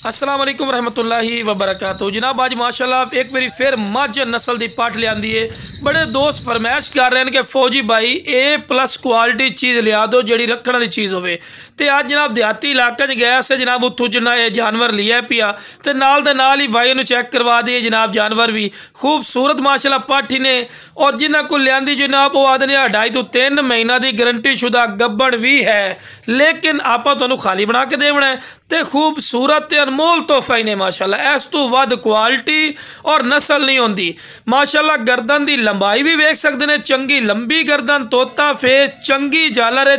अस्सलाम वालेकुम रहमतुल्लाहि व बरकातहू। जनाब अज माशाल्लाह एक बारी फिर मझ नस्ल की पट लियांदी है। बड़े दोस्त फरमाइश कर रहे हैं कि फौजी भाई A+ क्वालिटी चीज़ लिया दो जी रखने वाली चीज़ होवे। तो अज जनाब देहाती इलाके गया से जनाब उतों जिन्ना ये जानवर लिया पिया तो नाल दे नाल ही भाई इन्हूं चैक करवा दिए। जनाब जानवर भी खूबसूरत माशाल्लाह पट ही ने और जिन्हों को लियांदी जनाब वो आदने 2.5 तो 3 महीना की गारंटी शुदा गब्बड़ भी है, लेकिन आप तुहानूं खाली बना के देना है। तो खूबसूरत अनमोल तोहफा ही ने माशाल्लाह। इस तो वध क्वालिटी और नस्ल नहीं होंदी माशाल्लाह। गर्दन की लंबाई भी वेख सकते हैं, चंगी लंबी गर्दन, तोता फेस, चंगी झालर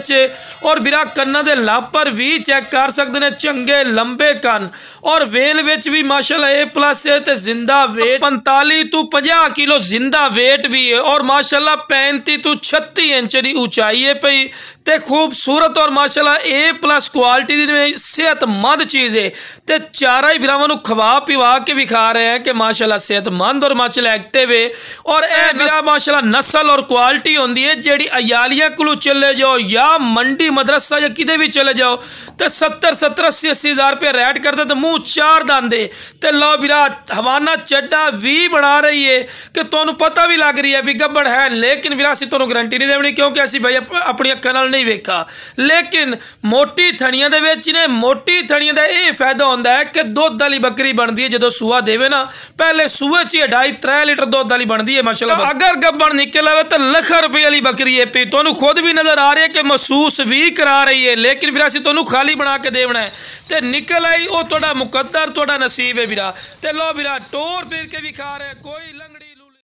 और बिरा कन्ना दे लापर भी चेक कर सकते हैं, चंगे लंबे कन और वेल विच भी माशाल्लाह A+ है। तो जिंदा वेट 45 तो 50 किलो जिंदा वेट भी है और माशाल्लाह 35 तो 36 इंच की ऊंचाई है पई। तो खूबसूरत और माशाल्लाह A+ क्वालिटी की सेहतमंद चीज़ है। तो चारा ही बिरावां नूं खवा पिवा के विखा रहे हैं कि माशाल्लाह सेहतमंद और माशाल्लाह एक्टिव है। और यह बिरा माशाल्लाह नस्ल और क्वालिटी होंदी है जिहड़ी अयालिया कोलों चले जाओ या मंडी मदरसा या किते भी चले जाओ तो 70-70 80-80 हज़ार रुपये रेट करते तो मुँह 4 दांदे। तो लो बिरा हवाना चड्डा भी बना रही है कि तुहानूं पता भी लग रही है भी गब्बड़ है, लेकिन बिरा असीं तुहानूं गारंटी नहीं देनी क्योंकि असीं भाई अपनी अक्खां नाल नहीं वेखा। लेकिन मोटी थणियां दे विच ने मोटी थणियां दा यह फायदा होंदा है कि दुध वाली बकरी बनती है। जो सूआ देवे ना पहले सूए च 2.5-3 लीटर दुध वाली बनती है माशाल्लाह। अगर गब्बड़ निकल आवे तो लाख रुपये वाली बकरी है पी तुहानूं खुद भी नजर आ रही है कि महसूस भी करा रही है, लेकिन फिर असीं तुहानूं खाली बना के देना है। तो निकल आई वो तुहाडा मुकद्दर तुहाडा नसीब है बिरा। तो लो बिरा टोर फिर के भी खा रहे कोई लंगड़ी